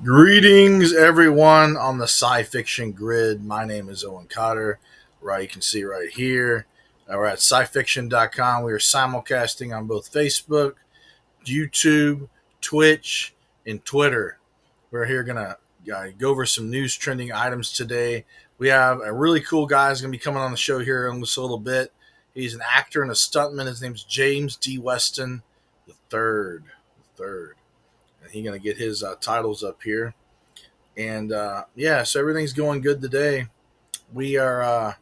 Greetings, everyone on the sci-fiction grid. My name is Owen Cotter. Right, you can see right here. We're at scifiction.com. We are simulcasting on both Facebook, YouTube, Twitch, and Twitter. We're here going to go over some news trending items today. We have a really cool guy who's going to be coming on the show here in just a little bit. He's an actor and a stuntman. His name's James D. Weston III. And he's going to get his titles up here. And so everything's going good today. We are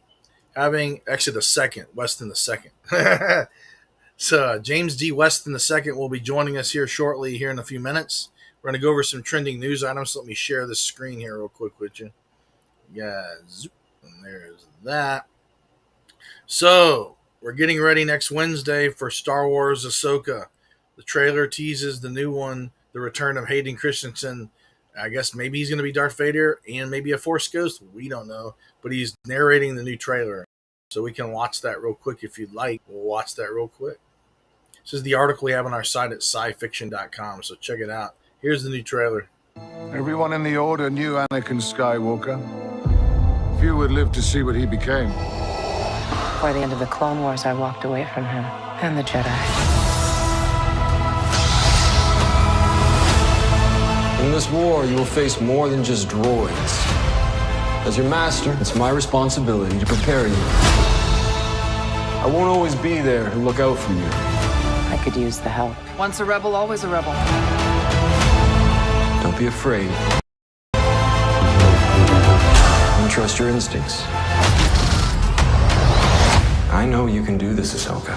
having actually the second, Weston II. So James D. Weston II will be joining us here shortly, here in a few minutes. We're going to go over some trending news items. Let me share this screen here real quick with you. Yeah, and there's that. So we're getting ready next Wednesday for Star Wars Ahsoka. The trailer teases the new one, the return of Hayden Christensen. I guess maybe he's going to be Darth Vader and maybe a Force ghost. We don't know. But he's narrating the new trailer. So we can watch that real quick if you'd like. We'll watch that real quick. This is the article we have on our site at scifiction.com. So check it out. Here's the new trailer. Everyone in the Order knew Anakin Skywalker. Few would live to see what he became. Before the end of the Clone Wars, I walked away from him and the Jedi. In this war, you will face more than just droids. As your master, it's my responsibility to prepare you. I won't always be there to look out for you. I could use the help. Once a rebel, always a rebel. Don't be afraid. And trust your instincts. I know you can do this, Ahsoka.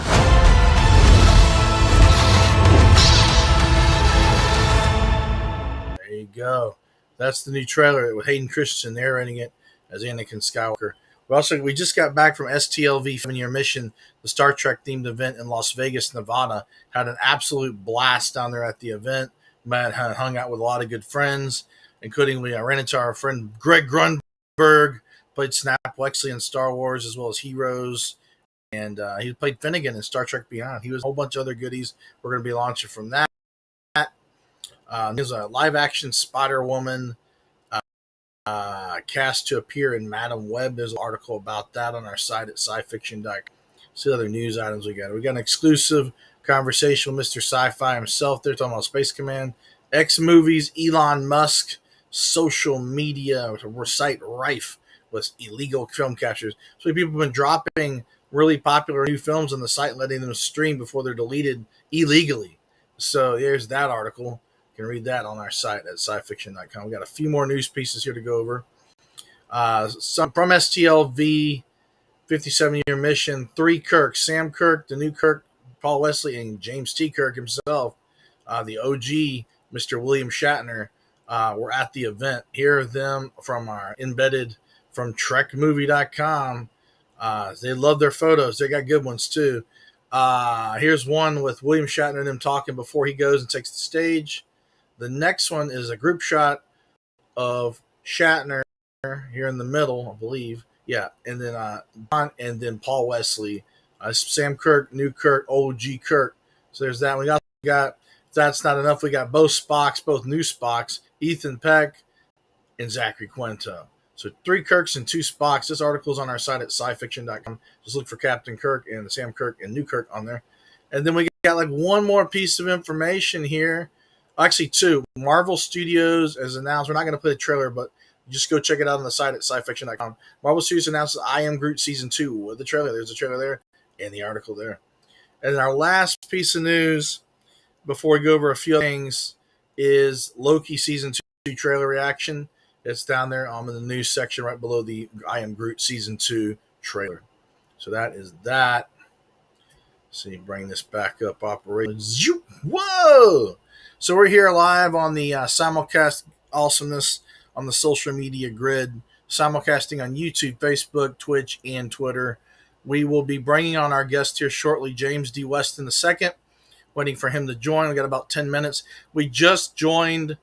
There you go. That's the new trailer with Hayden Christensen narrating it as Anakin Skywalker. We just got back from STLV 7-year mission, the Star Trek themed event in Las Vegas, Nevada. Had an absolute blast down there at the event. Hung out with a lot of good friends, including we ran into our friend Greg Grunberg, played Snap Wexley in Star Wars as well as Heroes, and he played Finnegan in Star Trek Beyond. He was a whole bunch of other goodies. We're going to be launching from that. There's a live-action Spider-Woman cast to appear in Madam Web. There's an article about that on our site at scifiction.com. See other news items we got. We got an exclusive conversation with Mr. Sci-Fi himself. They're talking about Space Command, X movies, Elon Musk, social media site rife with illegal film captures. So people have been dropping really popular new films on the site and letting them stream before they're deleted illegally. So there's that article. You can read that on our site at scifiction.com. We got a few more news pieces here to go over. Some from STLV 57-year mission, 3 Kirk, Sam Kirk, the new Kirk, Paul Wesley, and James T. Kirk himself, the OG, Mr. William Shatner, were at the event. Here are them from our embedded from trekmovie.com. They love their photos. They got good ones too. Here's one with William Shatner and him talking before he goes and takes the stage. The next one is a group shot of Shatner here in the middle, I believe. Yeah, and then John and then Paul Wesley, Sam Kirk, new Kirk, OG Kirk. So there's that. We got. If that's not enough, we got both Spocks, both new Spocks, Ethan Peck and Zachary Quinto. So 3 Kirks and 2 Spocks. This article is on our site at scifiction.com. Just look for Captain Kirk and Sam Kirk and new Kirk on there. And then we got like one more piece of information here. Actually, 2. Marvel Studios has announced, we're not going to play the trailer, but just go check it out on the site at scifiction.com. Marvel Studios announces I Am Groot Season 2 with the trailer. There's a trailer there and the article there. And our last piece of news before we go over a few things is Loki Season 2 trailer reaction. It's down there in the news section right below the I Am Groot Season 2 trailer. So that is that. Let's see, bring this back up, operation. Whoa! So we're here live on the simulcast awesomeness on the social media grid, simulcasting on YouTube, Facebook, Twitch, and Twitter. We will be bringing on our guest here shortly, James D. Weston II. Waiting for him to join. We got about 10 minutes. We just got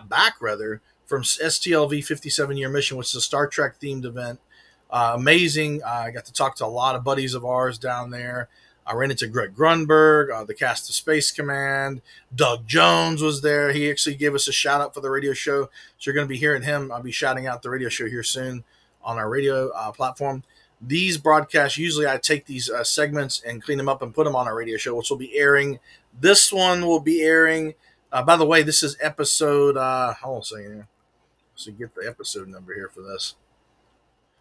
back from STLV 57-year mission, which is a Star Trek themed event. Amazing. I got to talk to a lot of buddies of ours down there. I ran into Greg Grunberg, the cast of Space Command. Doug Jones was there. He actually gave us a shout out for the radio show. So you're going to be hearing him. I'll be shouting out the radio show here soon on our radio platform. These broadcasts, usually I take these segments and clean them up and put them on our radio show, which will be airing. This one will be airing. By the way, this is episode, hold on a second here. So get the episode number here for this.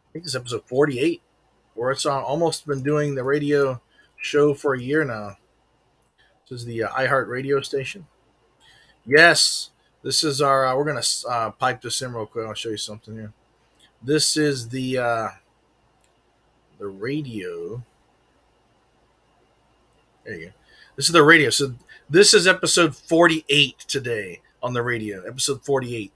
I think it's episode 48, where it's on, almost been doing the radio show for a year now. This is the iHeart radio station. Yes, this is our, we're going to pipe this in real quick. I'll show you something here. This is the radio. There you go. This is the radio. So this is episode 48 today on the radio. Episode 48.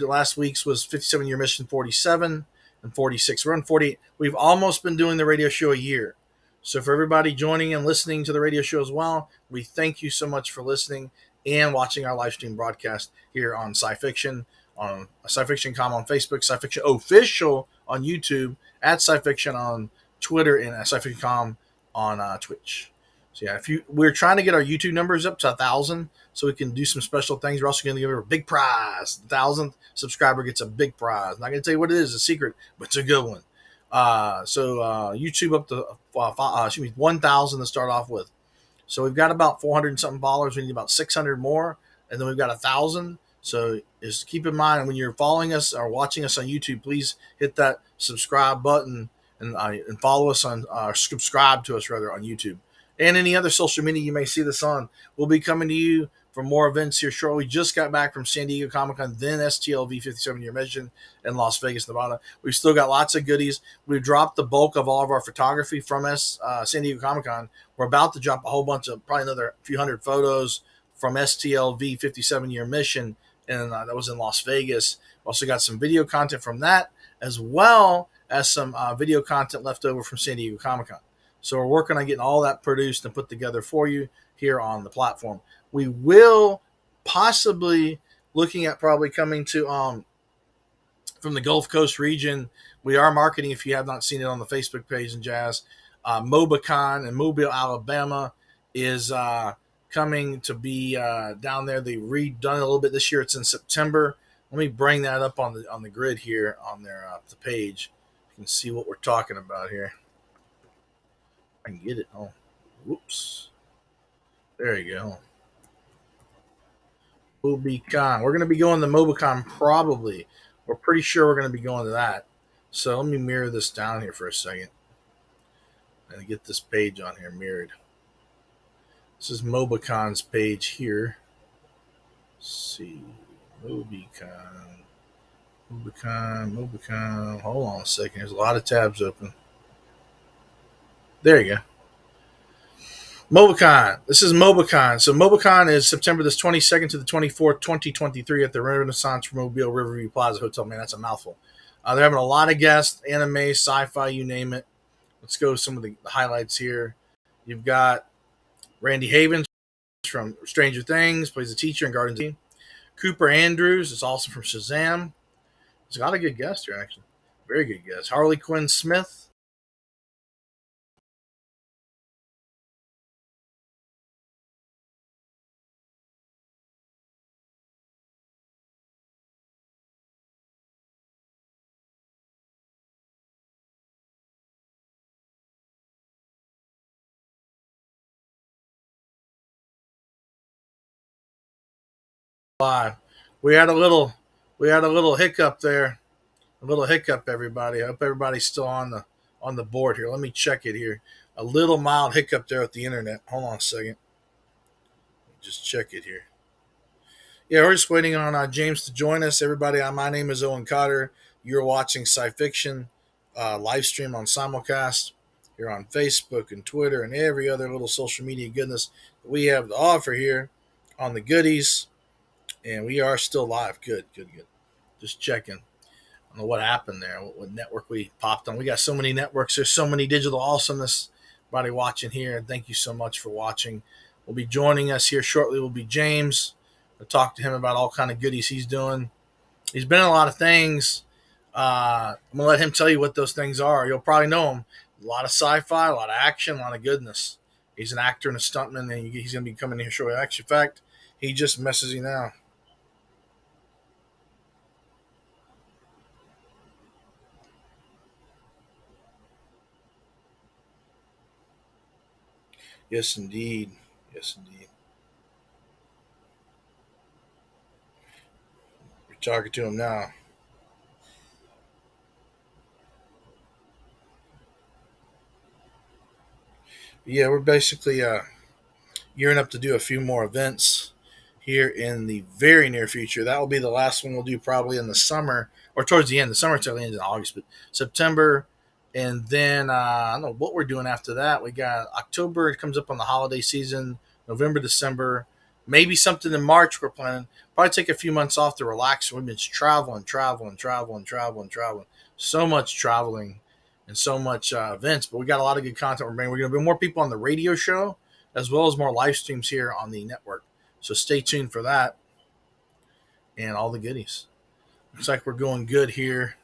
Last week's was 57 Year Mission 47 and 46. We're on 48. We've almost been doing the radio show a year. So for everybody joining and listening to the radio show as well, we thank you so much for listening and watching our live stream broadcast here on Sci-Fiction, on Sci-Fiction.com on Facebook, Sci-Fiction Official on YouTube, at Sci-Fiction on Twitter, and at Sci-Fiction.com on Twitch. So yeah, we're trying to get our YouTube numbers up to 1,000 so we can do some special things. We're also going to give her a big prize. The 1,000th subscriber gets a big prize. I'm not going to tell you what it is, it's a secret, but it's a good one. So YouTube up to 1,000 to start off with. So we've got about 400 and something followers. We need about 600 more, and then we've got 1,000. So just keep in mind when you're following us or watching us on YouTube, please hit that subscribe button and follow us on, subscribe to us rather on YouTube. And any other social media you may see this on. We'll be coming to you for more events here shortly. We just got back from San Diego Comic-Con, then STLV 57 Year Mission in Las Vegas, Nevada. We've still got lots of goodies. We've dropped the bulk of all of our photography from San Diego Comic-Con. We're about to drop a whole bunch of, probably another few hundred photos from STLV 57 Year Mission, and that was in Las Vegas. We also got some video content from that, as well as some video content left over from San Diego Comic-Con. So we're working on getting all that produced and put together for you here on the platform. We will possibly looking at probably coming to from the Gulf Coast region. We are marketing, if you have not seen it on the Facebook page and jazz. MobaCon in Mobile, Alabama is coming to be down there. They redone it a little bit this year. It's in September. Let me bring that up on the grid here on their the page. You can see what we're talking about here. I can get it. Oh, whoops. There you go. MobaCon. We're going to be going to MobaCon probably. We're pretty sure we're going to be going to that. So let me mirror this down here for a second. And get this page on here mirrored. This is MobaCon's page here. Let's see. MobaCon. Hold on a second. There's a lot of tabs open. There you go. MobaCon. This is MobaCon. So MobaCon is September the 22nd to the 24th, 2023 at the Renaissance Mobile Riverview Plaza Hotel. Man, that's a mouthful. They're having a lot of guests, anime, sci-fi, you name it. Let's go with some of the highlights here. You've got Randy Havens from Stranger Things, plays a teacher in Guardians of the Galaxy. Cooper Andrews is also from Shazam. There's a lot of good guests here, actually. Very good guests. Harley Quinn Smith. We had a little hiccup there. A little hiccup, everybody. I hope everybody's still on the board here. Let me check it here. A little mild hiccup there with the internet. Hold on a second. Just check it here. Yeah, we're just waiting on James to join us. Everybody, my name is Owen Cotter. You're watching Sci-Fiction live stream on simulcast here on Facebook and Twitter and every other little social media goodness that we have to offer here on the goodies. And we are still live. Good. Just checking. I don't know what happened there, what network we popped on. We got so many networks. There's so many digital awesomeness. Everybody watching here, and thank you so much for watching. Will be joining us here shortly will be James. We'll talk to him about all kind of goodies he's doing. He's been in a lot of things. I'm going to let him tell you what those things are. You'll probably know them. A lot of sci-fi, a lot of action, a lot of goodness. He's an actor and a stuntman, and he's going to be coming here shortly. Actually, in fact, he just messages you now. Yes, indeed. Yes, indeed. We're talking to him now. Yeah, we're basically gearing up to do a few more events here in the very near future. That will be the last one we'll do probably in the summer or towards the end. The summer till the end of August, but September. And then I don't know what we're doing after that. We got October. It comes up on the holiday season. November, December, maybe something in March. We're planning. Probably take a few months off to relax. We've been traveling, traveling, traveling, traveling, traveling. So much traveling and so much events. But we got a lot of good content we're bringing. We're going to bring more people on the radio show as well as more live streams here on the network. So stay tuned for that and all the goodies. Looks like we're going good here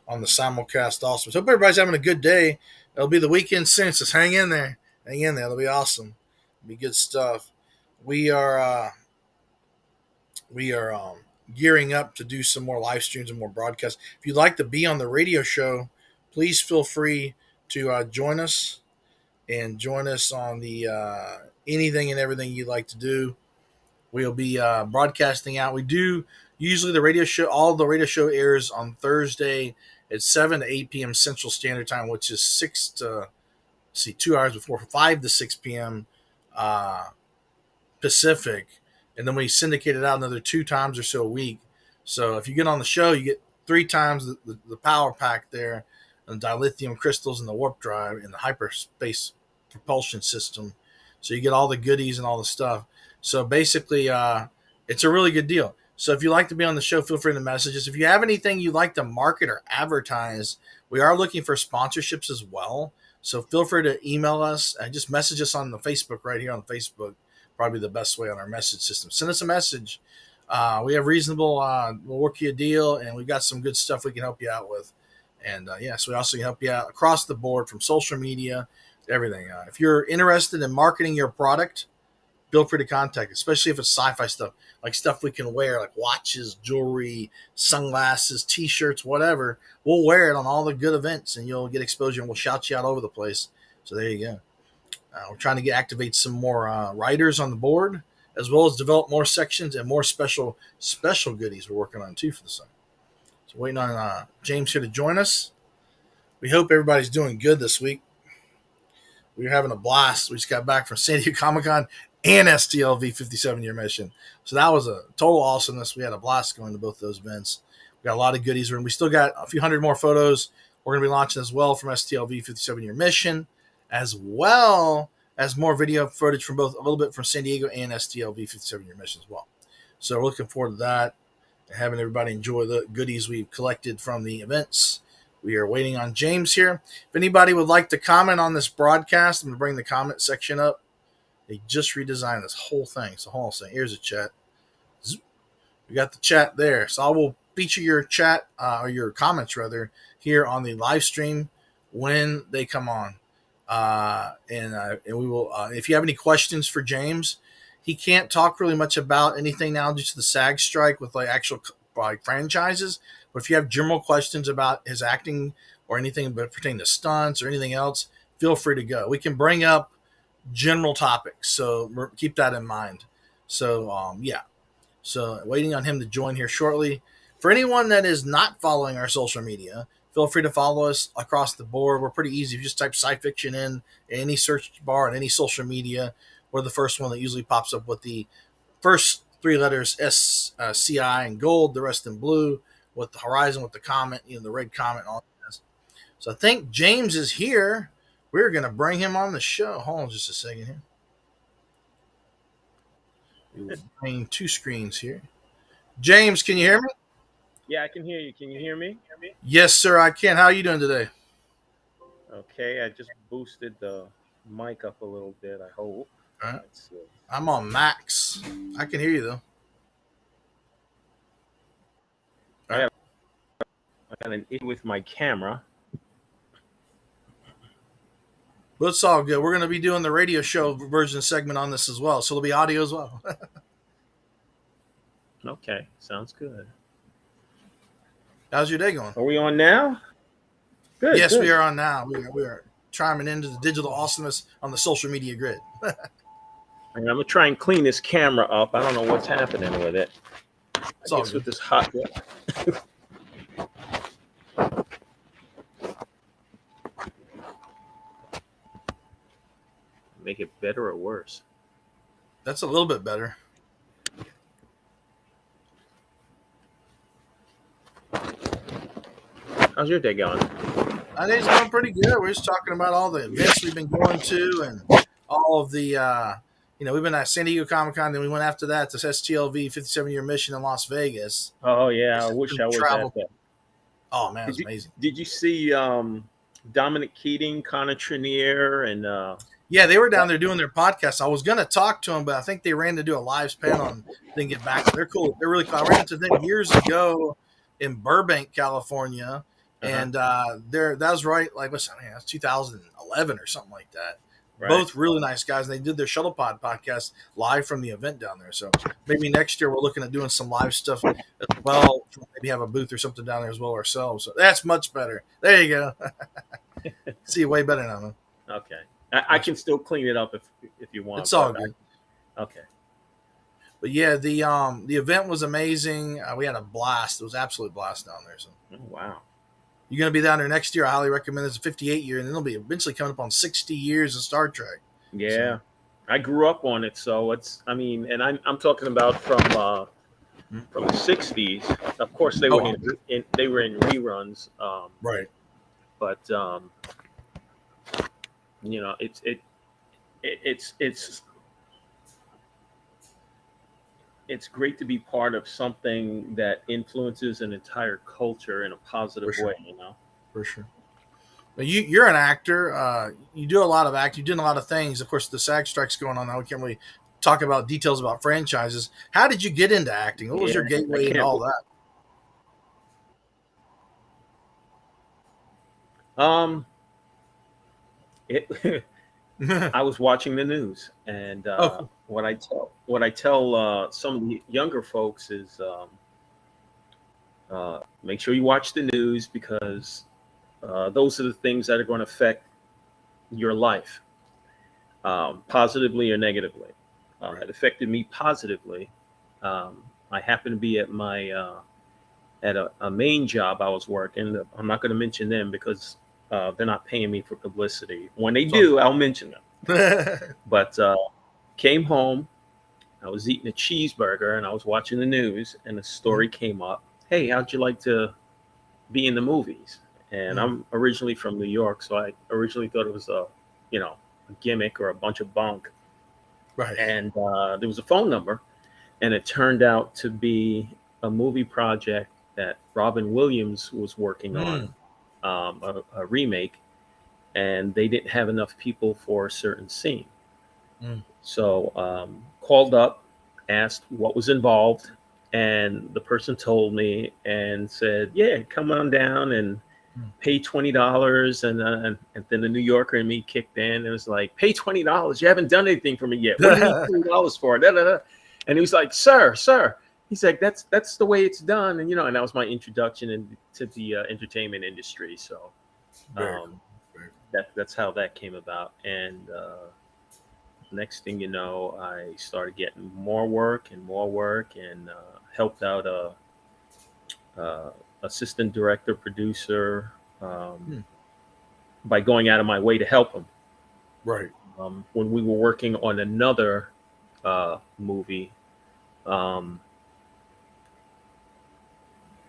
on the simulcast also. So hope everybody's having a good day. It'll be the weekend soon, so hang in there. Hang in there. It'll be awesome. It'll be good stuff. We are gearing up to do some more live streams and more broadcasts. If you'd like to be on the radio show, please feel free to join us and join us on the anything and everything you'd like to do. We'll be broadcasting out. We do usually the radio show. All the radio show airs on Thursday at 7 to 8 p.m. Central Standard Time, which is 2 hours before 5 to 6 p.m. Pacific, and then we syndicate it out another 2 times or so a week. So if you get on the show, you get 3 times the power pack there, and the dilithium crystals and the warp drive and the hyperspace propulsion system. So you get all the goodies and all the stuff. So basically, it's a really good deal. So if you'd like to be on the show, feel free to message us. If you have anything you'd like to market or advertise, we are looking for sponsorships as well. So feel free to email us and just message us on the Facebook right here on Facebook. Probably the best way on our message system. Send us a message. We have reasonable, we'll work you a deal, and we've got some good stuff we can help you out with. And so we also can help you out across the board from social media to everything. If you're interested in marketing your product, feel free to contact, especially if it's sci-fi stuff, like stuff we can wear, like watches, jewelry, sunglasses, T-shirts, whatever. We'll wear it on all the good events, and you'll get exposure, and we'll shout you out over the place. So there you go. We're trying to activate some more writers on the board, as well as develop more sections and more special goodies we're working on too for the site. So waiting on James here to join us. We hope everybody's doing good this week. We're having a blast. We just got back from San Diego Comic-Con and STLV 57-year mission. So that was a total awesomeness. We had a blast going to both those events. We got a lot of goodies. And we still got a few hundred more photos we're going to be launching as well from STLV 57-year mission, as well as more video footage from both, a little bit from San Diego and STLV 57-year mission as well. So we're looking forward to that and having everybody enjoy the goodies we've collected from the events. We are waiting on James here. If anybody would like to comment on this broadcast, I'm going to bring the comment section up. They just redesigned this whole thing. So hold on a second. Here's a chat. We got the chat there. So I will feature your chat, or your comments rather, here on the live stream when they come on. And we will, if you have any questions for James, he can't talk really much about anything now due to the SAG strike with like actual like franchises. But if you have general questions about his acting or anything pertaining to stunts or anything else, feel free to go. We can bring up general topics, so keep that in mind. So yeah, so waiting on him to join here shortly. For anyone that is not following our social media, feel free to follow us across the board. We're pretty easy. If you just type sci-fiction in any search bar on any social media, we're the first one that usually pops up with the first 3 letters SCI in gold, the rest in blue, with the horizon, with the comment, the red comment, all that. So I think James is here. We're going to bring him on the show. Hold on just a second here. We're bringing 2 screens here. James, can you hear me? Yeah, I can hear you. Can you hear me? Yes, sir, I can. How are you doing today? Okay, I just boosted the mic up a little bit, I hope. All right. I'm on max. I can hear you, though. I got an issue with my camera. But it's all good. We're going to be doing the radio show version segment on this as well, so there'll be audio as well. Okay, sounds good. How's your day going? Are we on now? Good. Yes, good. we are on now. We are chiming into the digital awesomeness on the social media grid. And I'm gonna try and clean this camera up. I don't know what's happening with it. It's I all guess good. with this hot weather. Make it better or worse? That's a little bit better. How's your day going? My day's going pretty good. We're just talking about all the events we've been going to and all of the, we've been at San Diego Comic Con, then we went after that to STLV 57-year mission in Las Vegas. Oh yeah, I wish I was at that. Oh man, it's amazing. Did you see Dominic Keating, Connor Trenier, and yeah, they were down there doing their podcast. I was gonna talk to them, but I think they ran to do a live panel and didn't get back. They're cool. They're really cool. I ran into them years ago in Burbank, California, and that was right. Like, what's that? Man, that's 2011 or something like that. Right. Both really nice guys. And they did their Shuttle Pod podcast live from the event down there. So maybe next year we're looking at doing some live stuff as well. Maybe have a booth or something down there as well ourselves. So that's much better. There you go. See you way better now, man. Okay. I can still clean it up if you want. It's all good. Okay. But yeah, the event was amazing. We had a blast. It was an absolute blast down there. So. Oh, wow. You're going to be down there next year. I highly recommend it. It's a 58 year, and then it'll be eventually coming up on 60 years of Star Trek. Yeah. So. I grew up on it. So and I'm talking about from the 60s. Of course, they were in reruns. Right. But, it's great to be part of something that influences an entire culture in a positive way, For sure. But you're an actor. You do a lot of acting. You're doing a lot of things. Of course, the SAG strike's going on now. We can't really talk about details about franchises. How did you get into acting? What was your gateway and all that? I was watching the news, and what I tell some of the younger folks is make sure you watch the news, because those are the things that are going to affect your life, positively or negatively. It affected me positively. I happened to be at my at a main job I was working. I'm not going to mention them because they're not paying me for publicity. When they do, I'll mention them. But came home, I was eating a cheeseburger and I was watching the news, and a story came up. Hey, how'd you like to be in the movies? And I'm originally from New York, so I originally thought it was a gimmick or a bunch of bunk. Right. And there was a phone number, and it turned out to be a movie project that Robin Williams was working on. A remake, and they didn't have enough people for a certain scene. So called up, asked what was involved, and the person told me and said, yeah, come on down and pay $20. And then the New Yorker in me kicked in and was like, pay $20? You haven't done anything for me yet. What do you need $20 for? And he was like, sir. He's like, that's the way it's done. And, and that was my introduction to the entertainment industry. So that's how that came about. And next thing you know, I started getting more work and helped out a assistant director, producer, by going out of my way to help him. Right. When we were working on another movie,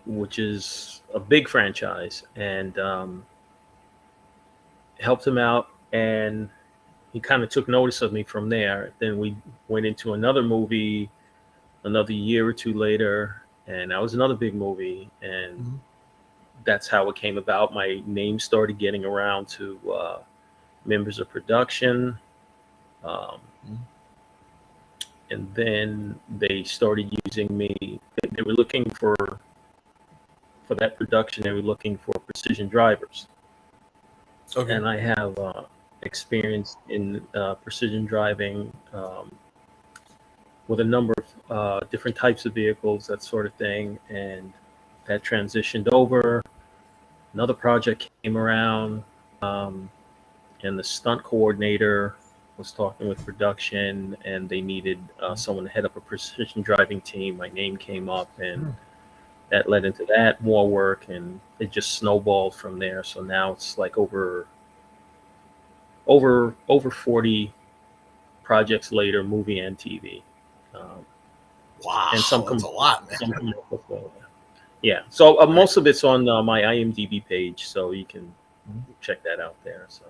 which is a big franchise, and helped him out, and he kind of took notice of me from there. Then we went into another movie another year or two later, and that was another big movie, and that's how it came about. My name started getting around to members of production, and then they started using me. They were looking for that production. They were looking for precision drivers. Okay. And I have experience in precision driving with a number of different types of vehicles, that sort of thing. And that transitioned over. Another project came around, and the stunt coordinator was talking with production, and they needed someone to head up a precision driving team. My name came up, and that led into that more work, and it just snowballed from there. So now it's like over 40 projects later, movie and TV. Um, Wow, and some that's a lot, man. some come off the floor. Yeah. So most of it's on my IMDb page, so you can check that out there. So,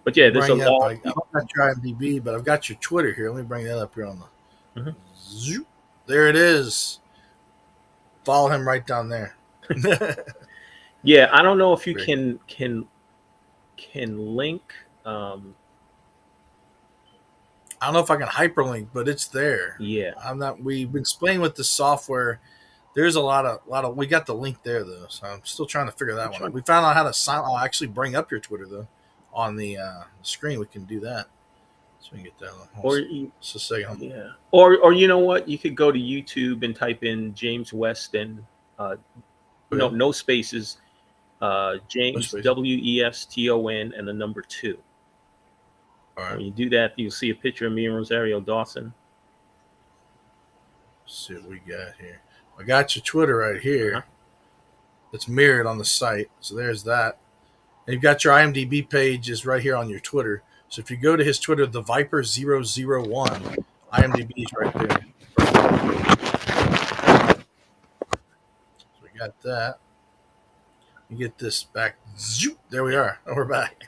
but yeah, there's a Bring up. lot. I don't got your IMDb, but I've got your Twitter here. Let me bring that up here on the. Mhm. Zoop. There it is. Follow him right down there. Yeah, I don't know if you Great. can link. I don't know if I can hyperlink, but it's there. Yeah. I'm not. We've been playing with the software. There's a lot of. We got the link there though, so I'm still trying to figure that one out. We found out how to sign. I'll actually bring up your Twitter though, on the screen. We can do that, so we can get that. Or just a second. yeah. Or you know what? You could go to YouTube and type in James Weston. No spaces. James Weston and the number 2. All right. When you do that, you'll see a picture of me and Rosario Dawson. Let's see what we got here. I got your Twitter right here. It's mirrored on the site. So there's that. And you've got your IMDb page is right here on your Twitter. So if you go to his Twitter, the Viper001, IMDb is right there. So we got that. You get this back. Zoop, there we are. We're back.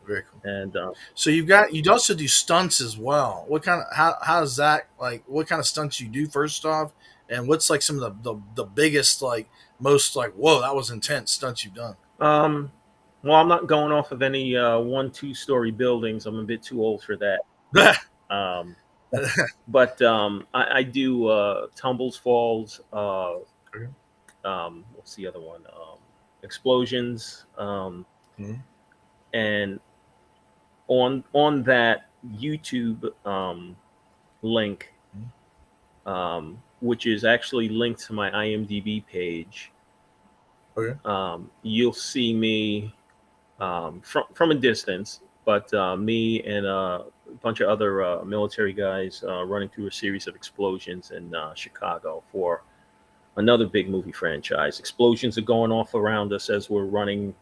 Very cool. And so you also do stunts as well. What kind of how is that like? What kind of stunts you do first off, and what's like some of the biggest like most like whoa that was intense stunts you've done? Well, I'm not going off of any 1-2 story buildings. I'm a bit too old for that. But I do tumbles, falls. What's the other one? Explosions. And on that YouTube link, which is actually linked to my IMDb page, you'll see me from a distance, but me and a bunch of other military guys running through a series of explosions in Chicago for another big movie franchise. Explosions are going off around us as we're running,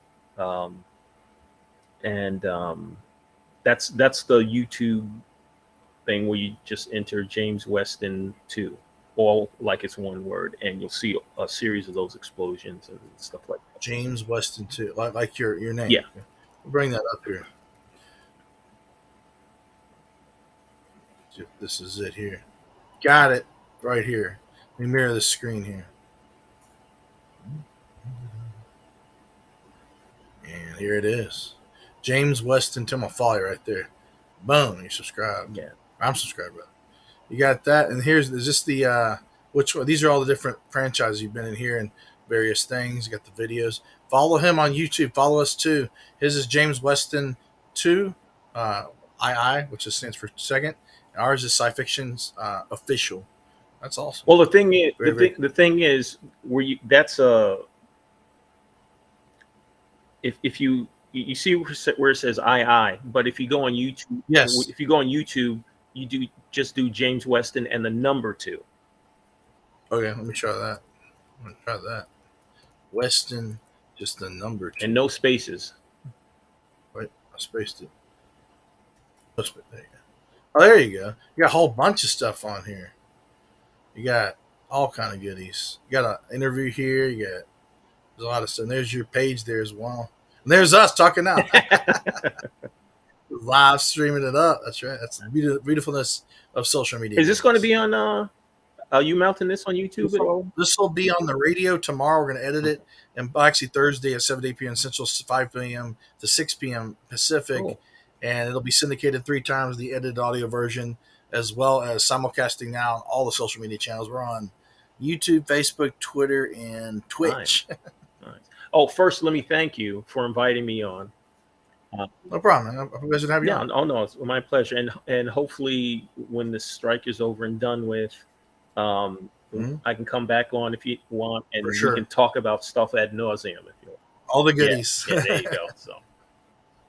and that's the YouTube thing where you just enter James Weston 2, all like it's one word, and you'll see a series of those explosions and stuff like that. James Weston 2, like your name. Yeah. We'll bring that up here. This is it here. Got it right here. Let me mirror the screen here. And here it is. James Weston Tim Folly right there. Boom, you subscribe. Yeah. I'm subscribed. You got that, and is this the which one? These are all the different franchises you've been in here and various things. You got the videos. Follow him on YouTube. Follow us too. His is James Weston 2, II, which stands for second. And ours is Sci Fiction's official. That's awesome. Well, the thing is, the thing is, that's a if you see where it says II, but if you go on YouTube, yes, if you go on YouTube, you just do James Weston and the number 2. Okay, let me try that. I'm gonna try that. Weston, just the number 2. And no spaces. Wait, I spaced it. There you go. Oh, there you go. You got a whole bunch of stuff on here. You got all kind of goodies. You got an interview here. There's a lot of stuff. And there's your page there as well. And there's us talking now. Live streaming it up. That's right. That's the beautifulness of social media. Is this going to be on? Are you mounting this on YouTube at all? This will be on the radio tomorrow. We're going to edit it, and actually Thursday at 7 to 8 p.m. Central, 5 p.m. to 6 p.m. Pacific, and it'll be syndicated 3 times the edited audio version, as well as simulcasting now on all the social media channels. We're on YouTube, Facebook, Twitter, and Twitch. Nice. Oh, first, let me thank you for inviting me on. No problem, man. I'm pleasure to have you Yeah, on. oh no, it's my pleasure. And hopefully when the strike is over and done with, um, Hmm. I can come back on if you want, For and we can sure. talk about stuff ad nauseum if you want. All the Yeah, goodies. yeah, there you go. So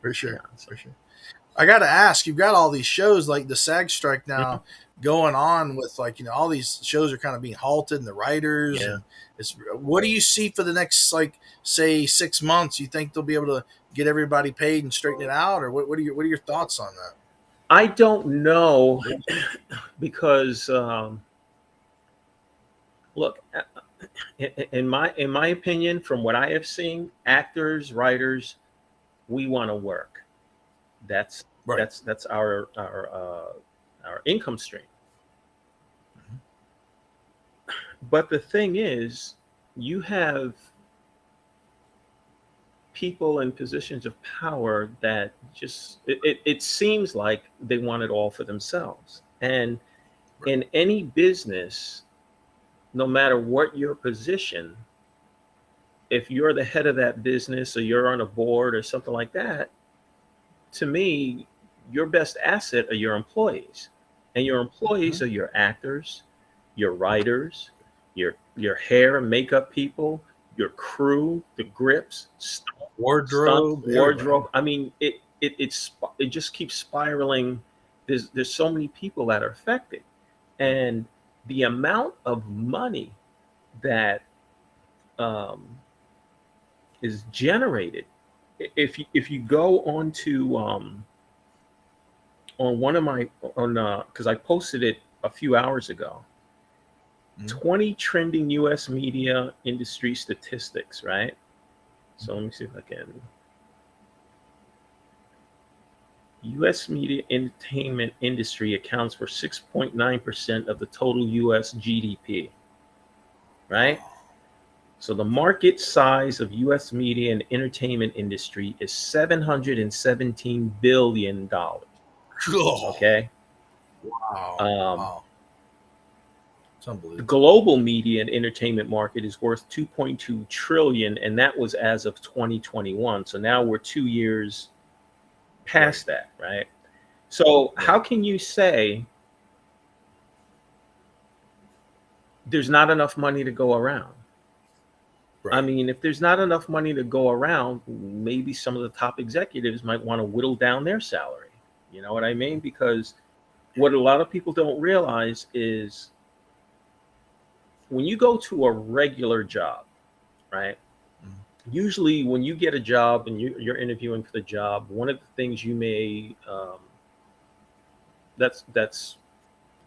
For yeah, sure. so, For sure. I got to ask, you've got all these shows like the SAG strike mhm, now going on with like, all these shows are kind of being halted and the writers yeah. and what do you see for the next, like, say 6 months? You think they'll be able to get everybody paid and straighten it out? Or what are your thoughts on that? I don't know because look, in my opinion, from what I have seen, actors, writers, we want to work. That's Right. that's our income stream. But the thing is, you have people in positions of power that just it seems like they want it all for themselves. And Right. in any business, no matter what your position, if you're the head of that business or you're on a board or something like that, to me, your best asset are your employees. And your employees Mhm. are your actors, your writers, your hair and makeup people, your crew, the grips, stunt Wardrobe, everybody. wardrobe. I mean, it just keeps spiraling. There's so many people that are affected, and the amount of money that um, is generated. If you go onto on one of my on because I posted it a few hours ago. Mhm. 20 trending U.S. media industry statistics, right? So let me see if I can. U.S. media entertainment industry accounts for 6.9% of the total U.S. GDP, right? So the market size of U.S. media and entertainment industry is $717 billion. Oh, Okay. wow. Um, Wow. It's the unbelievable. global media and entertainment market is worth 2.2 trillion, and that was as of 2021. So now we're 2 years Right. past that, right? So how Right. can you say there's not enough money to go around? I Right. mean, if there's not enough money to go around, maybe some of the top executives might want to whittle down their salary. You know what I mean? Because what a lot of people don't realize is when you go to a regular job, right? Mhm. Usually, when you get a job and you're interviewing for the job, one of the things you may that's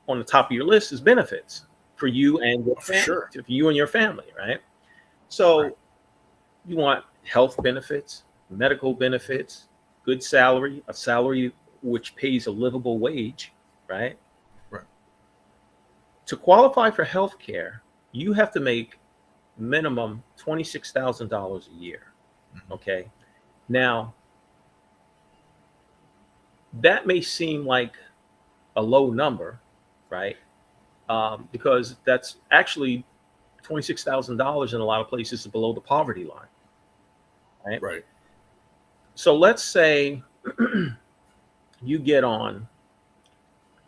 on the top of your list is benefits for you and your For family, sure. for you and your family, right? Right. So you want health benefits, medical benefits, good salary, a salary which pays a livable wage, right? Right. To qualify for health care, you have to make minimum $26,000 a year. Mhm. Okay. Now, that may seem like a low number, right? Because that's actually $26,000 in a lot of places is below the poverty line, right? Right. So let's say you get on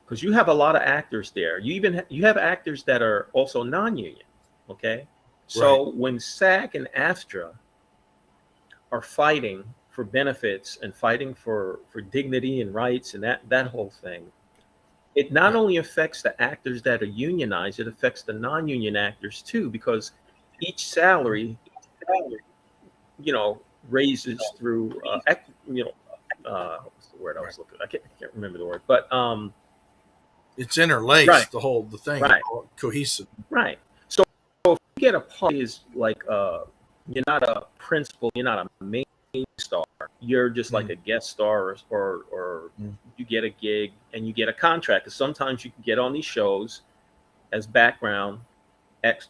because you have a lot of actors there. You have actors that are also non-union. Okay, Right. so when SAG and AFTRA are fighting for benefits and fighting for dignity and rights and that whole thing, it not Yeah. only affects the actors that are unionized, it affects the non-union actors too because each Mhm. salary, you know, raises through what's the word I Right. was looking? I can't remember the word, but It's right, interlaced. The thing is right, all cohesive. right. So if you get a part is like you're not a principal, you're not a main star, you're just like Mm. a guest star or Mm. you get a gig and you get a contract. Because sometimes you can get on these shows as background ex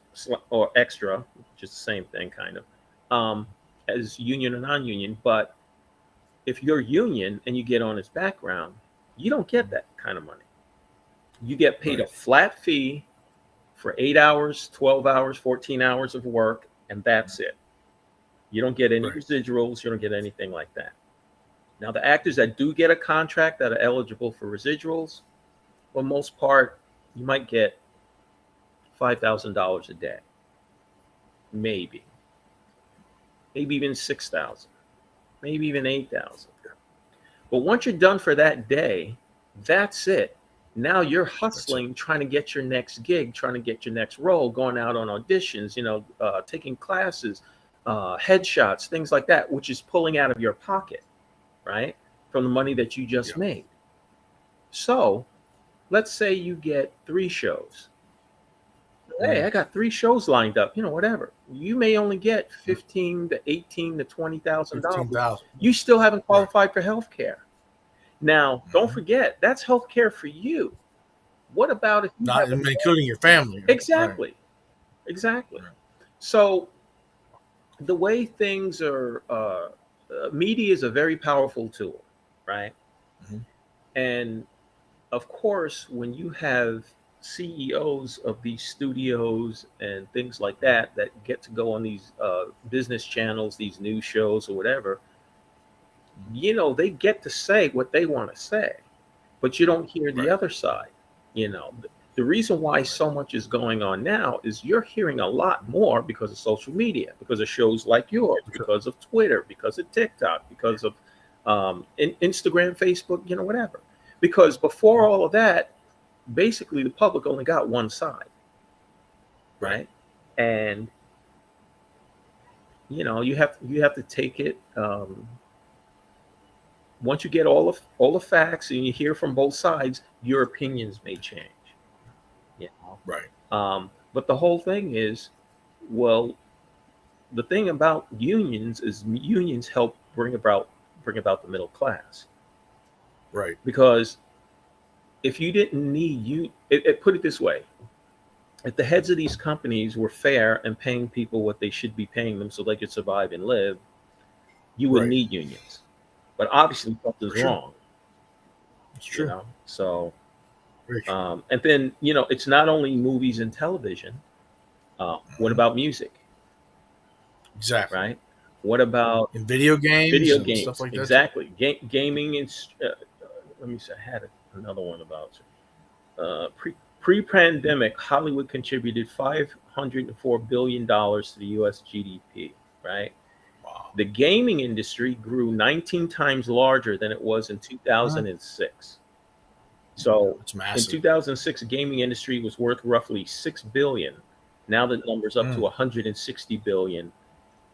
or extra, which is the same thing kind of, as union or non-union. But if you're union and you get on as background, you don't get Mm. that kind of money. You get paid a Right. flat fee for 8 hours, 12 hours, 14 hours of work, and that's it. You don't get any Right. residuals. You don't get anything like that. Now, the actors that do get a contract that are eligible for residuals, for the most part, you might get $5,000 a day, maybe even 6,000, maybe even 8,000. But once you're done for that day, that's it. Now you're hustling, trying to get your next gig, trying to get your next role, going out on auditions, taking classes, headshots, things like that, which is pulling out of your pocket, right, from the money that you just made. So let's say you get 3 shows. Hey, I got 3 shows lined up, whatever. You may only get $15,000 to $18,000 to $20,000. You still haven't qualified for health care. Now, don't forget, that's health care for you. What about if you not including your family? Exactly. Right. Exactly. Right. So the way things are, media is a very powerful tool, right? Mm-hmm. And of course, when you have CEOs of these studios and things like that get to go on these business channels, these news shows or whatever, they get to say what they want to say, but you don't hear the other side. The reason why so much is going on now is you're hearing a lot more because of social media, because of shows like yours, because of Twitter, because of TikTok, because of Instagram, Facebook, whatever. Because before all of that, basically the public only got one side, right? And you have to take it. Once you get all the facts and you hear from both sides, your opinions may change. Right. But the whole thing is, well, the thing about unions is unions help bring about the middle class. Right. Because if you didn't need put it this way, if the heads of these companies were fair and paying people what they should be paying them so they could survive and live, you wouldn't need unions. But obviously something's wrong. It's true. So, and then, it's not only movies and television. What about music? Exactly. Right. What about in video games and stuff like that? Exactly. Gaming is. Let me see. I had another one about pre-pandemic. Hollywood contributed $504 billion to the U.S. GDP. Right. Wow. The gaming industry grew 19 times larger than it was in 2006. So in 2006, gaming industry was worth roughly $6 billion. Now the number's up to $160 billion.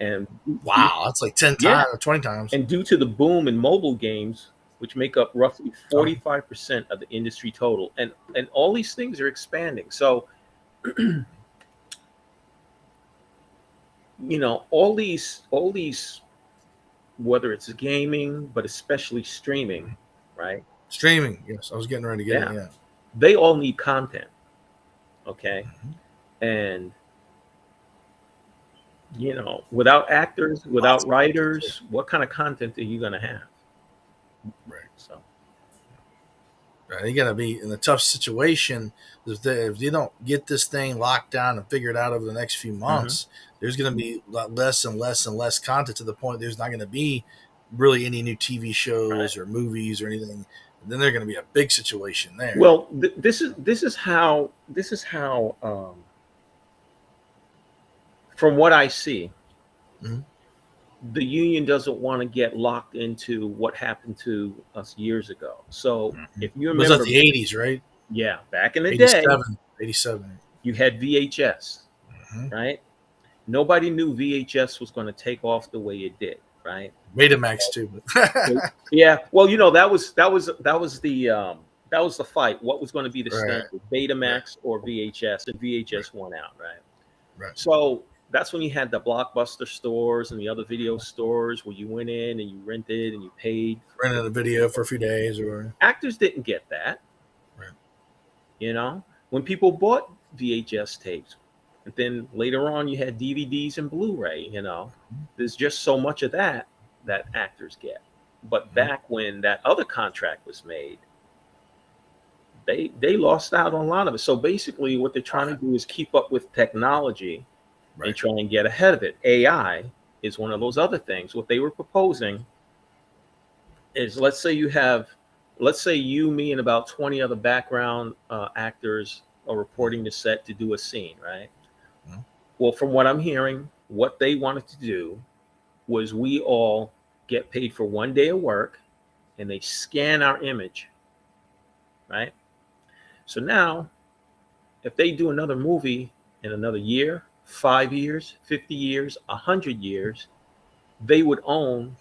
And wow, that's like 10 times or 20 times. And due to the boom in mobile games, which make up roughly 45% of the industry total, and all these things are expanding. So, all these, whether it's gaming, but especially streaming, right? Streaming, yes, I was getting ready to get it. Yeah, they all need content. Okay, and without actors, without writers, what kind of content are you going to have? Right. So, you're going to be in a tough situation if you don't get this thing locked down and figured out over the next few months. There's going to be less and less and less content to the point there's not going to be really any new TV shows or movies or anything. And then there's going to be a big situation there. Well, this is how. From what I see, the union doesn't want to get locked into what happened to us years ago. So if you remember, it was like the 80s, right? Yeah, back in the 87. day, you had VHS, right? Nobody knew VHS was going to take off the way it did, right? Betamax too. Yeah, well, that was the fight. What was going to be the standard, Betamax or VHS? And VHS won out, right? Right. So that's when you had the Blockbuster stores and the other video stores where you went in and you rented and you paid. Rented a video for a few days. Or actors didn't get that. Right. When people bought VHS tapes, and then later on you had DVDs and Blu-ray, there's just so much of that actors get. But back when that other contract was made, they lost out on a lot of it. So basically what they're trying to do is keep up with technology and try and get ahead of it. AI is one of those other things. What they were proposing is let's say you, me, and about 20 other background actors are reporting to set to do a scene, right? Mhm. Well, from what I'm hearing, what they wanted to do was we all get paid for 1 day of work, and they scan our image, right? So now, if they do another movie in another year, 5 years, 50 years, 100 years, they would own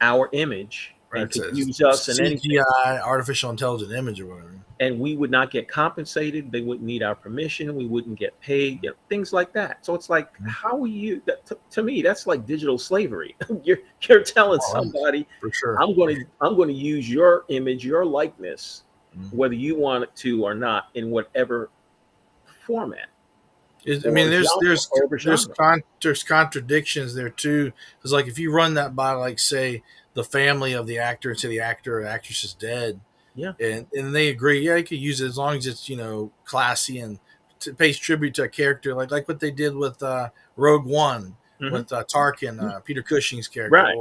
our image Right. and It's could a use us in anything. CGI, artificial intelligent image or whatever. And we would not get compensated. They wouldn't need our permission. We wouldn't get paid, things like that. So it's like, Mhm. how are you? To me, that's like digital slavery. You're telling Oh, that's somebody, for sure. I'm going to use your image, your likeness, Mhm. whether you want it to or not, in whatever format I mean, or genre or genre. there's contradictions there too. Because like if you run that by like say the family of the actor and say the actor or actress is dead, Yeah. and they agree, yeah, you could use it as long as it's classy and pays tribute to a character like what they did with Rogue One Hmm. with Tarkin, Peter Cushing's character, Right.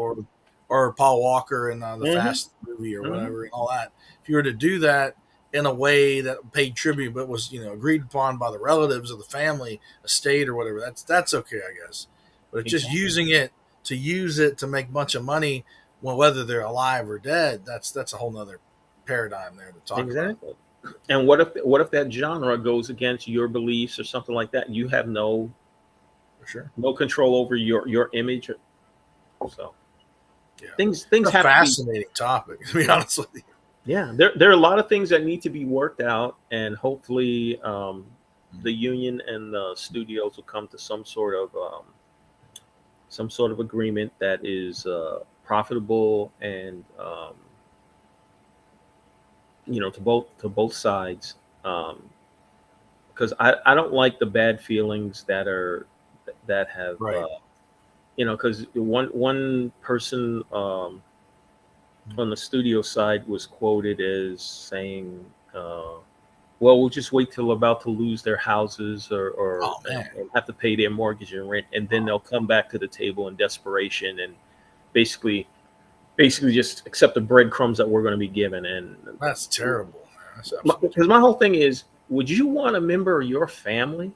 or Paul Walker in the Hmm. Fast movie or Hmm. whatever and all that. If you were to do that in a way that paid tribute but was agreed upon by the relatives of the family estate or whatever, that's okay, I guess. But it's just Exactly. using it to make a bunch of money, well, whether they're alive or dead, that's a whole nother paradigm there to talk about. Exactly. And what if that genre goes against your beliefs or something like that? You have For sure. no control over your image. So Yeah. things It's a have to be. fascinating topic, to be honest with you. Yeah, there are a lot of things that need to be worked out, and hopefully the union and the studios will come to some sort of agreement that is profitable and to both sides. Because I don't like the bad feelings that have Right. because one person on the studio side was quoted as saying, well, we'll just wait till they're about to lose their houses or Oh man. and have to pay their mortgage and rent, and then they'll come back to the table in desperation and basically just accept the breadcrumbs that we're going to be given. And That's terrible, man. That's absolutely because my whole thing is, would you want a member of your family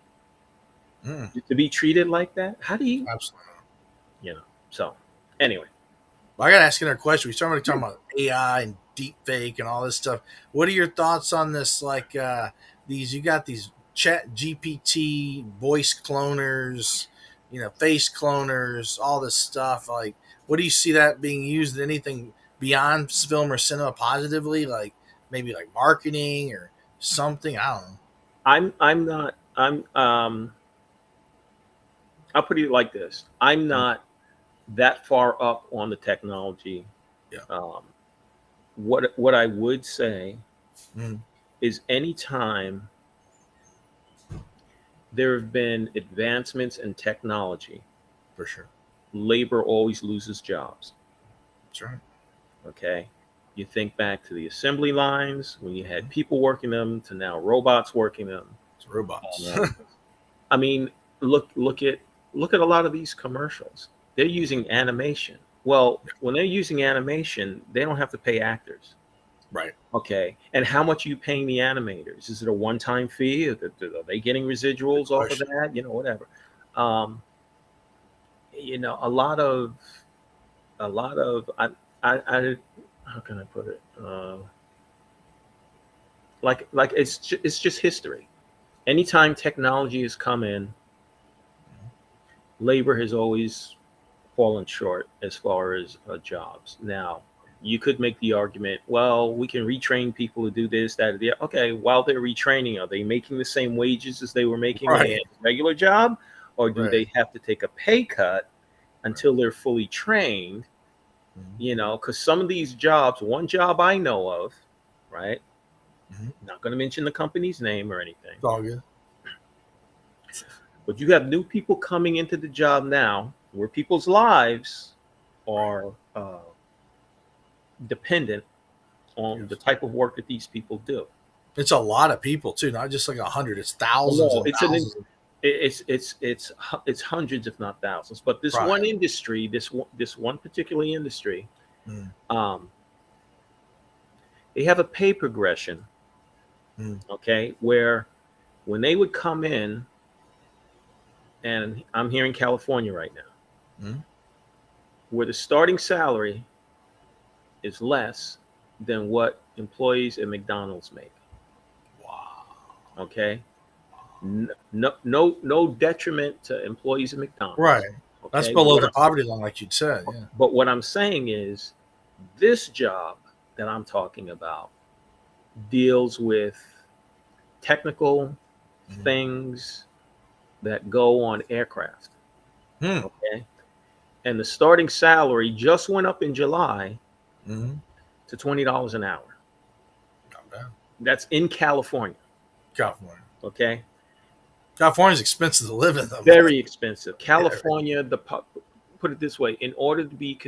terrible. to be treated like that? How do you, Absolutely. so anyway. Well, I got to ask another question. We started Yeah. talking about AI and deep fake and all this stuff. What are your thoughts on this? Like you got these chat GPT voice cloners, face cloners, all this stuff. Like, what do you see that being used in anything beyond film or cinema positively? Like maybe like marketing or something. I don't know. I'm not I'm I'll put it like this. I'm Mm. not that far up on the technology. Yeah. What I would say Mm. is, anytime there have been advancements in technology, For sure. labor always loses jobs. That's right. Okay. You think back to the assembly lines when you had people working them to now robots working them. It's robots. I mean, look at a lot of these commercials. They're using animation. Well, when they're using animation, they don't have to pay actors. Right. Okay. And how much are you paying the animators? Is it a one-time fee? Are they getting residuals off of question. that? Whatever. Um, a lot of I how can I put it? Like it's just history. Anytime technology has come in, labor has always fallen short as far as jobs. Now, you could make the argument, well, we can retrain people to do this, that, or the. Okay, while they're retraining, are they making the same wages as they were making when they Right. had a regular job, or do Right. they have to take a pay cut until they're fully trained? Mhm. Because some of these jobs, one job I know of, right? Mhm. Not going to mention the company's name or anything, It's all good. but you have new people coming into the job now where people's lives Right. are dependent on Yes. the type of work that these people do. It's a lot of people too, not just like 100. It's Oh, thousands no, and thousands of it's hundreds, if not thousands. But this one right. industry, this one particular industry, Mm. Um, they have a pay progression, Mm. okay, where when they would come in, and I'm here in California right now, Mm. where the starting salary is less than what employees at McDonald's make. Wow. Okay, no detriment to employees at Right. McDonald's. That's Okay, below the poverty line, like you'd said. Yeah. but what I'm saying is, this job that I'm talking about deals with technical Mm. things that go on aircraft. Mm. Okay, and the starting salary just went up in July Mm. to $20 an hour. Not bad. That's in California. California. Okay, California's expensive to live in, though, man. very expensive. California, put it this way: in order to be,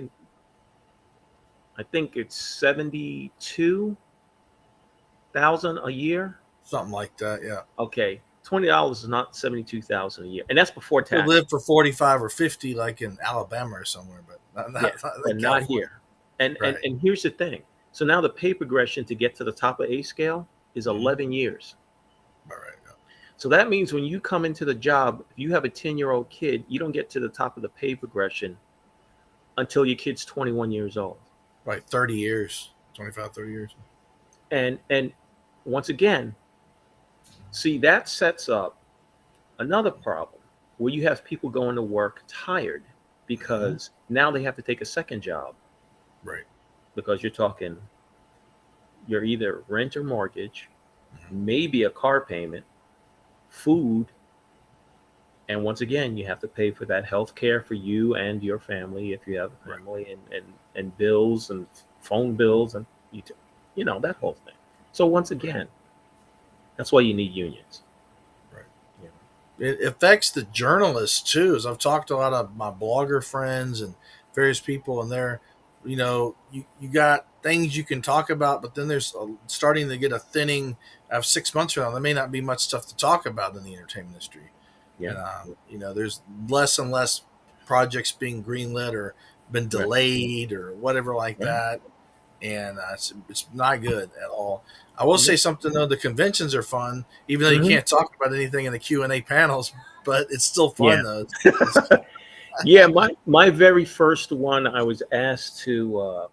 I think it's 72,000 a year. Something like that. Yeah. Okay, $20 is not 72,000 a year, and that's before Could tax. live for 45 or 50, like in Alabama or somewhere, but Yeah, not but like not California. here. And Right. and here's the thing. So now the pay progression to get to the top of A scale is Mhm. 11 years. All right. Yeah. So that means when you come into the job, if you have a 10-year-old kid, you don't get to the top of the pay progression until your kid's 21 years old. Right. 30 years, 25, 30 years. And once again, see, that sets up another problem where you have people going to work tired because now they have to take a second job, Right. because you're either rent or mortgage, Mhm. maybe a car payment, food, and once again you have to pay for that health care for you and your family if you have a Right. family, and bills and phone bills and that whole thing. So once again, that's why you need unions. Right. Yeah. It affects the journalists too. As I've talked to a lot of my blogger friends and various people, and they're, you got things you can talk about, but then there's starting to get a thinning of 6 months from now. There may not be much stuff to talk about in the entertainment industry. Yeah. And, there's less and less projects being greenlit or been Right. delayed or whatever like Right. that. And it's not good at all. I will say something though: the conventions are fun, even though you Mhm. can't talk about anything in the Q&A panels. But it's still Yeah. fun though. It's Yeah, my very first one, I was asked to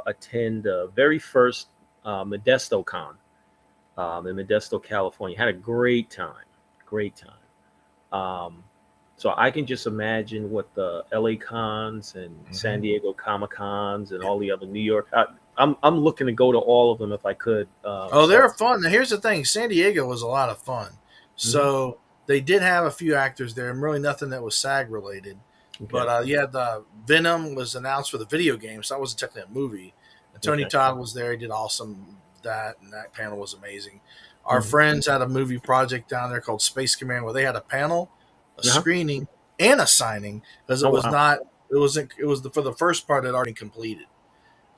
attend the very first Modesto Con in Modesto, California. Had a great time, great time. Um, so I can just imagine what the LA cons and San Diego Comic Cons and Yeah. all the other New York. I'm looking to go to all of them if I could. Oh, they're fun. Now, here's the thing: San Diego was a lot of fun. Mhm. So they did have a few actors there, and really nothing that was SAG related. Okay. But yeah, the Venom was announced for the video game, so that wasn't technically a movie. And Tony Okay. Todd was there; he did awesome. And that panel was amazing. Our Mhm. friends had a movie project down there called Space Command, where they had a panel, a Uh-huh. screening, and a signing because it Oh was wow. not. It was for the first part it already completed.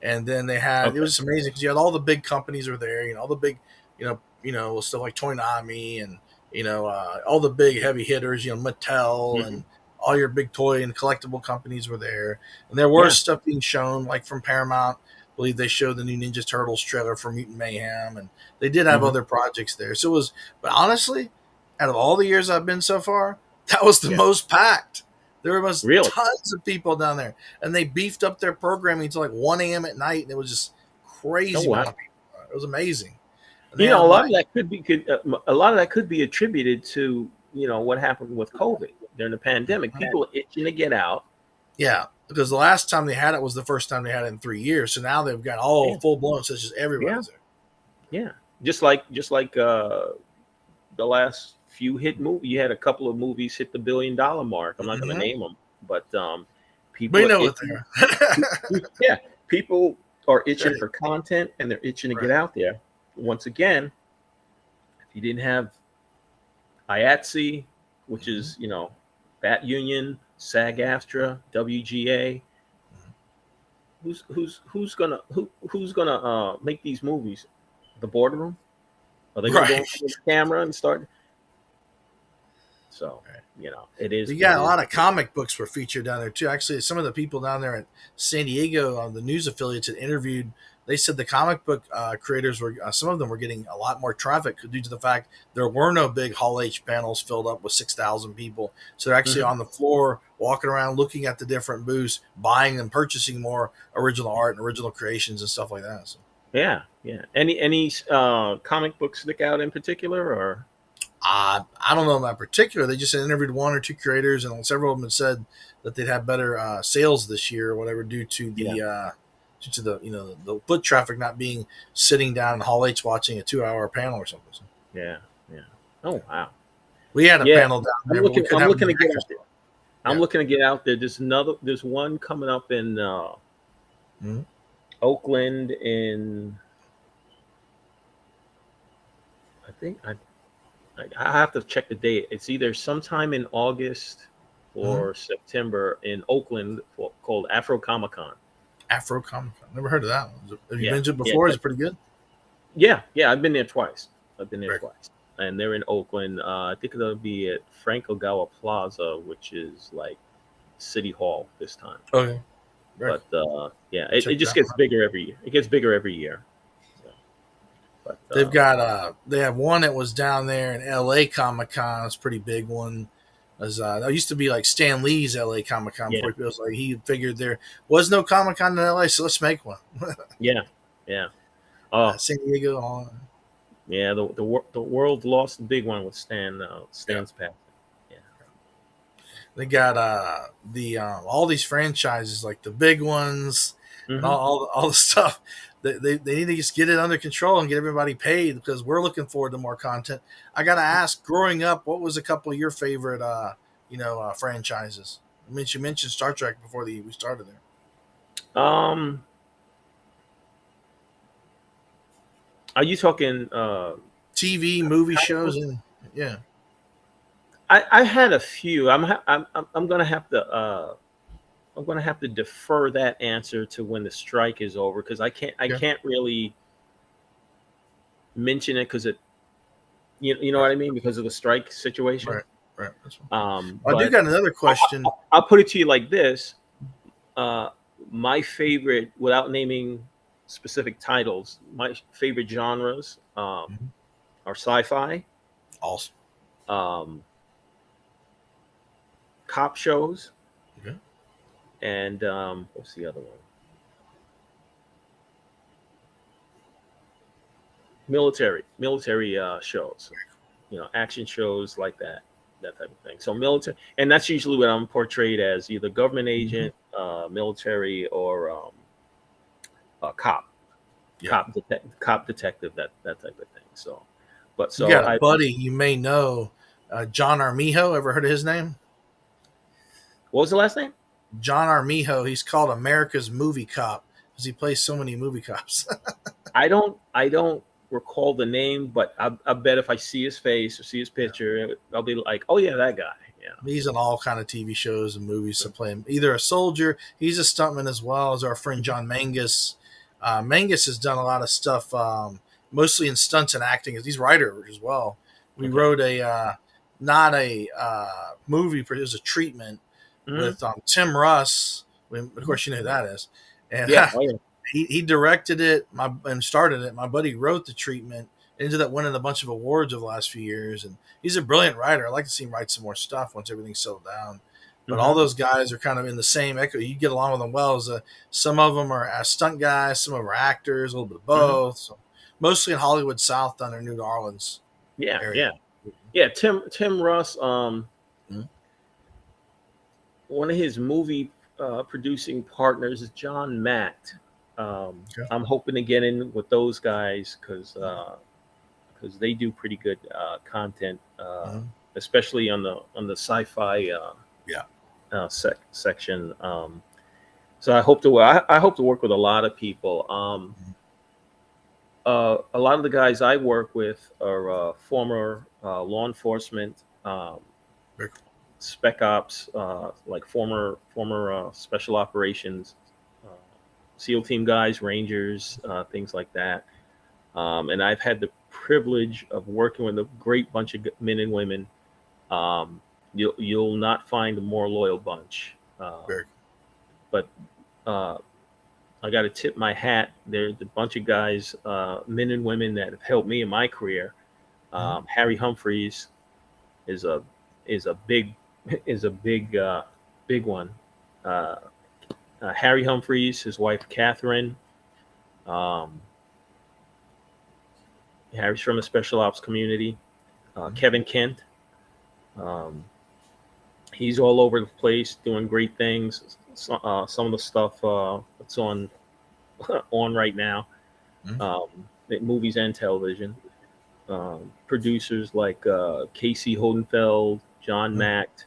And then they had it Okay. was amazing because you had all the big companies were there, all the big, stuff like Toynami and all the big heavy hitters, Mattel Mhm. and all your big toy and collectible companies were there, and there was Yeah. stuff being shown like from Paramount. I believe they showed the new Ninja Turtles trailer for Mutant Mayhem, and they did have Mhm. other projects there. So it was, but honestly, out of all the years I've been so far, that was the Yeah. most packed. There was Really. tons of people down there, and they beefed up their programming to like 1 a.m. at night, and it was just Oh crazy wow. amount of people. It was amazing. And they A had lot like, of that a lot of that could be attributed to what happened with COVID during the pandemic. People are itching to get out. yeah, because the last time they had it was the first time they had it in 3 years. So now they've got all Yeah. full blown, such as Yeah. everybody's there. Yeah. Just like the last few hit movie. You had a couple of movies hit the $1 billion mark. I'm not going to Mhm. name them, but people We are know what itching. they are. Yeah, people are itching for content and they're itching to get Right. out there. Once again, if you didn't have IATSE, which is Bat Union, SAG-AFTRA, WGA, who's gonna make these movies? The boardroom? Are they gonna go in Right. front of the camera and start? So, it is. We got a lot of comic books were featured down there too. Actually, some of the people down there at San Diego on the news affiliates that interviewed, they said the comic book creators were some of them were getting a lot more traffic due to the fact there were no big Hall H panels filled up with 6,000 people. So they're actually on the floor, walking around, looking at the different booths, buying and purchasing more original art and original creations and stuff like that. So. Yeah. Any comic books stick out in particular, or? I don't know about particular. They just interviewed one or two creators, and several of them had said that they'd have better sales this year or whatever due to the the foot traffic not being sitting down in Hall H watching a 2-hour panel or something. So. Yeah. Oh wow. We had a panel down there. I'm looking to get out there. I'm looking to get out there. There's one coming up in Oakland in. I think I have to check the date. It's either sometime in August or September in Oakland called Afro Comic Con. Afro Comic Con. Never heard of that one. Have you been to it before? Is it pretty good? Yeah. I've been there twice. Twice. And they're in Oakland. I think it'll be at Frank Ogawa Plaza, which is like City Hall this time. Okay. Right. But it just gets bigger every year. It gets bigger every year. But, they've got they have one that was down there in LA Comic Con. It's a pretty big one. That used to be like Stan Lee's LA Comic Con. Before it was like he figured there was no Comic Con in LA, so let's make one. Yeah. San Diego. Yeah, the world lost the big one with Stan's passing. Yeah. They got all these franchises like the big ones and all the stuff. They need to just get it under control and get everybody paid because we're looking forward to more content. I got to ask, growing up, what was a couple of your favorite, franchises? I mean, you mentioned Star Trek before we started there. Are you talking TV, movie shows? Yeah. I had a few. I'm gonna have to. I'm going to have to defer that answer to when the strike is over because I can't really mention it because you know what I mean, because of the strike situation. Right. I do got another question. I'll put it to you like this: my favorite, without naming specific titles, my favorite genres are sci-fi, awesome, cop shows. Okay. And what's the other one? Military shows, action shows like that type of thing. So military, and that's usually what I'm portrayed as, either government agent, military, or cop, cop detective, that type of thing. So you got a buddy you may know, John Armijo. Ever heard of his name? What was the last name? John Armijo. He's called America's Movie Cop because he plays so many movie cops. I don't recall the name, but I bet if I see his face or see his picture, I'll be like, oh yeah, that guy. Yeah, he's in all kind of TV shows and movies to play him. Either a soldier, he's a stuntman as well as our friend John Mangus. Mangus has done a lot of stuff, mostly in stunts and acting. He's a writer as well. We wrote not a movie, but it was a treatment with Tim Russ. Of course, you know who that is. And he directed it and started it. My buddy wrote the treatment. Ended up winning a bunch of awards over the last few years. And he's a brilliant writer. I'd like to see him write some more stuff once everything's settled down. But all those guys are kind of in the same echo. You get along with them well. Some of them are stunt guys. Some of them are actors, a little bit of both. So mostly in Hollywood South down there, New Orleans. Yeah. Tim Russ, one of his movie producing partners is John Matt. I'm hoping to get in with those guys because they do pretty good content, especially on the sci-fi section. So I hope to work with a lot of people. A lot of the guys I work with are former law enforcement, spec ops, like former special operations, SEAL team guys, Rangers, things like that. And I've had the privilege of working with a great bunch of men and women You'll not find a more loyal bunch. Very But I got to tip my hat. There's a bunch of guys, men and women that have helped me in my career. Harry Humphreys is a is a big is a big one. Uh, Harry Humphreys, his wife Catherine. Um, Harry's from a special ops community. Kevin Kent. Um, he's all over the place doing great things. Some of the stuff that's on on right now, in movies and television. Producers like Casey Hodenfeld, John Macht,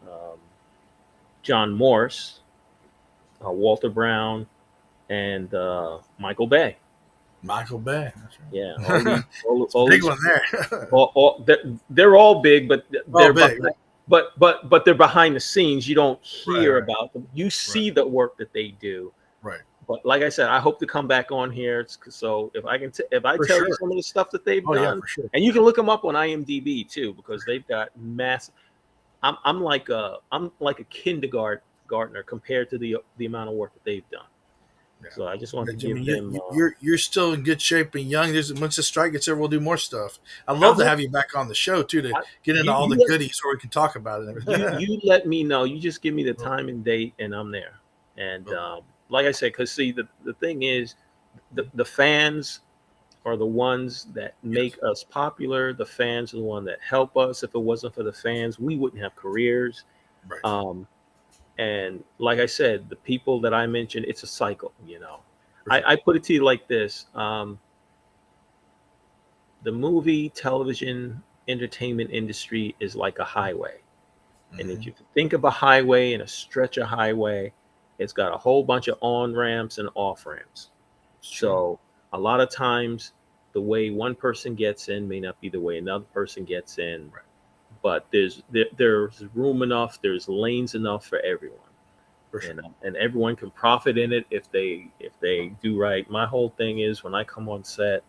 um, John Morse, Walter Brown, and Michael Bay. Michael Bay. That's right. Yeah, all Big these, one there. they're all big, but Oh, they're big. behind, but they're behind the scenes. You don't hear Right. about them. You see the work that they do. Right. But like I said, I hope to come back on here. So if I can, if I For tell you sure. some of the stuff that they've Oh, yeah, done, for sure. and you can look them up on IMDb too, because they've got massive. I'm like a kindergartner compared to the amount of work that they've done. Yeah. So I just want to Jimmy, give them. you're still in good shape and young. Once the strike gets over, we'll do more stuff. I'd I love to hope- have you back on the show too to get into you- all you the let- goodies where we can talk about it. And everything. you let me know. You just give me the time and date, and I'm there. And like I said, because see, the thing is, the fans are the ones that make us popular. The fans are the one that help us. If it wasn't for the fans, we wouldn't have careers. Right. And like I said, the people that I mentioned, it's a cycle. For sure. I put it to you like this: the movie, television, entertainment industry is like a highway. And if you think of a highway and a stretch of highway, it's got a whole bunch of on ramps and off ramps. So a lot of times, the way one person gets in may not be the way another person gets in. Right. But there's room enough, there's lanes enough for everyone, For sure. and everyone can profit in it if they do right. My whole thing is when I come on set,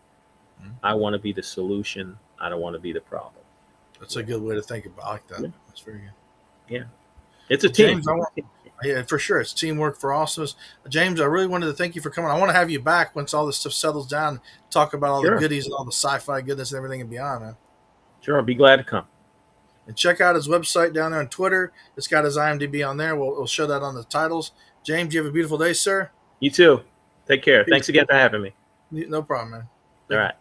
I want to be the solution. I don't want to be the problem. That's a good way to think about it. I like that. Yeah. That's very good. Yeah, it's a team. James, yeah, for sure. It's teamwork for awesomeness. James, I really wanted to thank you for coming. I want to have you back once all this stuff settles down, talk about all the Sure. goodies and all the sci-fi goodness and everything and beyond, man. Sure, I'll be glad to come. And check out his website down there on Twitter. It's got his IMDb on there. We'll show that on the titles. James, you have a beautiful day, sir. You too. Take care. Thanks again for having me. No problem, man. All right.